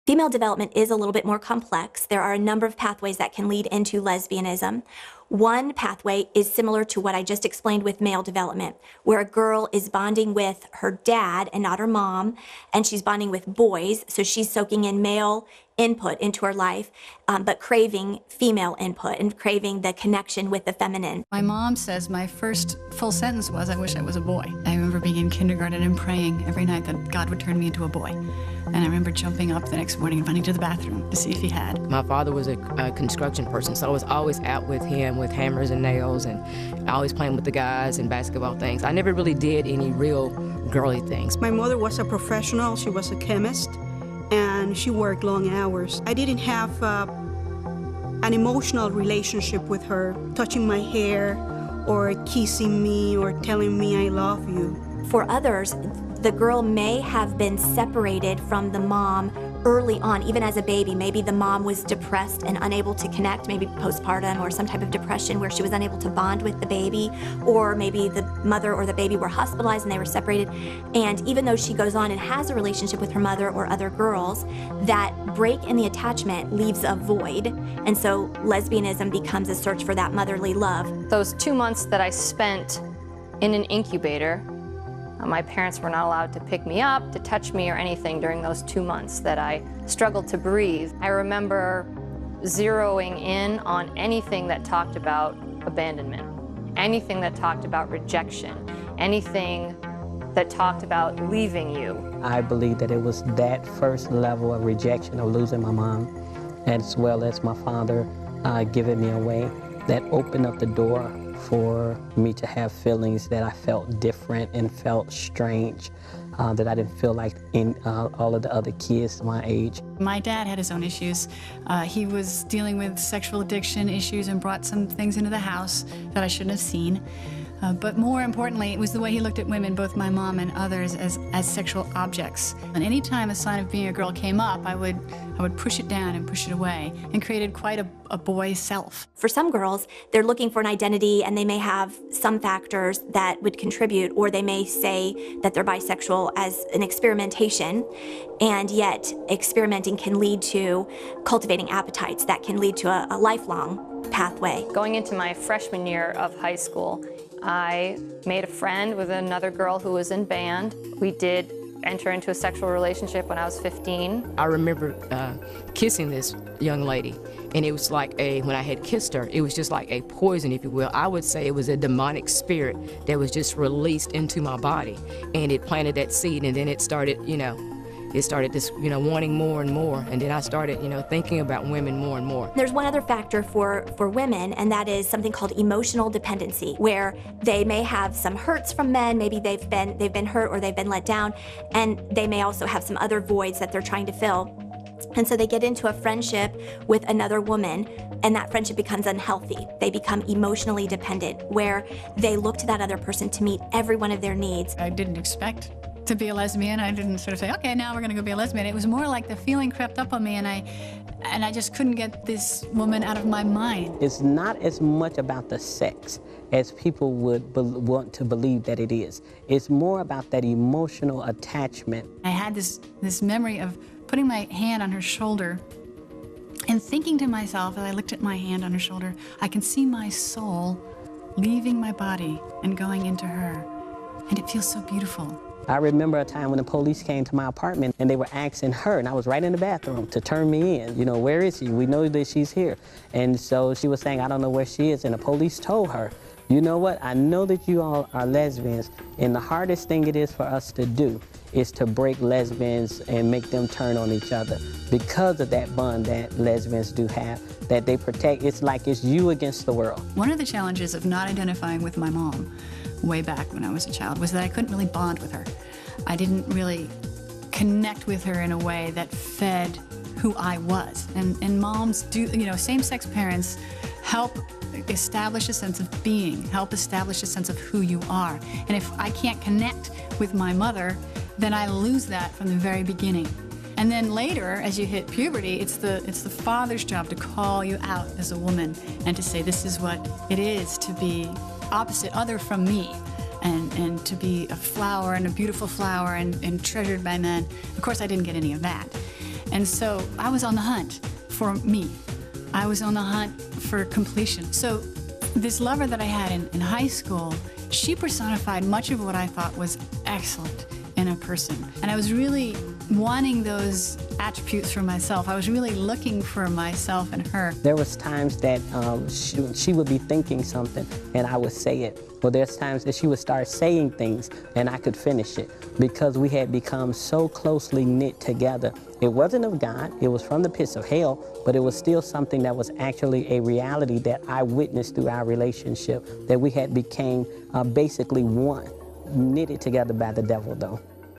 Female development is a little bit more complex. There are a number of pathways that can lead into lesbianism. One pathway is similar to what I just explained with male development, where a girl is bonding with her dad and not her mom, and she's bonding with boys, so she's soaking in male input into her life, but craving female input and craving the connection with the feminine. My mom says my first full sentence was, "I wish I was a boy." I remember being in kindergarten and praying every night that God would turn me into a boy. And I remember jumping up the next morning and running to the bathroom to see if he had. My father was a construction person, so I was always out with him with hammers and nails, and always playing with the guys and basketball things. I never really did any real girly things. My mother was a professional. She was a chemist, and she worked long hours. I didn't have an emotional relationship with her, touching my hair or kissing me or telling me I love you. For others, the girl may have been separated from the mom early on, even as a baby. Maybe the mom was depressed and unable to connect, maybe postpartum or some type of depression where she was unable to bond with the baby, or maybe the mother or the baby were hospitalized and they were separated. And even though she goes on and has a relationship with her mother or other girls, that break in the attachment leaves a void. And so lesbianism becomes a search for that motherly love. Those 2 months that I spent in an incubator, my parents were not allowed to pick me up, to touch me or anything during those 2 months that I struggled to breathe. I remember zeroing in on anything that talked about abandonment, anything that talked about rejection, anything that talked about leaving you. I believe that it was that first level of rejection of losing my mom, as well as my father giving me away, that opened up the door for me to have feelings that I felt different and felt strange, that I didn't feel like in all of the other kids my age. My dad had his own issues. He was dealing with sexual addiction issues and brought some things into the house that I shouldn't have seen. But more importantly, it was the way he looked at women, both my mom and others, as sexual objects. And any time a sign of being a girl came up, I would push it down and push it away, and created quite a boy self. For some girls, they're looking for an identity and they may have some factors that would contribute, or they may say that they're bisexual as an experimentation, and yet experimenting can lead to cultivating appetites that can lead to a lifelong pathway. Going into my freshman year of high school, I made a friend with another girl who was in band. We did enter into a sexual relationship when I was 15. I remember kissing this young lady, and it was like when I had kissed her, it was just like a poison, if you will. I would say it was a demonic spirit that was just released into my body, and it planted that seed, and then it started, this, wanting more and more, and then I started, thinking about women more and more. There's one other factor for women, and that is something called emotional dependency, where they may have some hurts from men, maybe they've been hurt or they've been let down, and they may also have some other voids that they're trying to fill. And so they get into a friendship with another woman, and that friendship becomes unhealthy. They become emotionally dependent, where they look to that other person to meet every one of their needs. I didn't expect to be a lesbian. I didn't sort of say, okay, now we're going to go be a lesbian. It was more like the feeling crept up on me, and I just couldn't get this woman out of my mind. It's not as much about the sex as people would want to believe that it is. It's more about that emotional attachment. I had this memory of putting my hand on her shoulder and thinking to myself, as I looked at my hand on her shoulder, I can see my soul leaving my body and going into her, and it feels so beautiful. I remember a time when the police came to my apartment and they were asking her, and I was right in the bathroom, to turn me in. Where is she? We know that she's here. And so she was saying, I don't know where she is. And the police told her, you know what? I know that you all are lesbians, and the hardest thing it is for us to do is to break lesbians and make them turn on each other, because of that bond that lesbians do have, that they protect. It's like it's you against the world. One of the challenges of not identifying with my mom way back when I was a child was that I couldn't really bond with her. I didn't really connect with her in a way that fed who I was. And moms do, same-sex parents help establish a sense of being, help establish a sense of who you are. And if I can't connect with my mother, then I lose that from the very beginning. And then later, as you hit puberty, it's the father's job to call you out as a woman and to say, this is what it is to be opposite, other from me, and to be a flower, and a beautiful flower, and treasured by men. Of course, I didn't get any of that. And so I was on the hunt for me. I was on the hunt for completion. So this lover that I had in high school, she personified much of what I thought was excellent in a person. And I was really wanting those attributes for myself. I was really looking for myself in her. There was times that she would be thinking something and I would say it. Well, there's times that she would start saying things and I could finish it because we had become so closely knit together. It wasn't of God, it was from the pits of hell, but it was still something that was actually a reality that I witnessed through our relationship, that we had became basically one, knitted together by the devil though.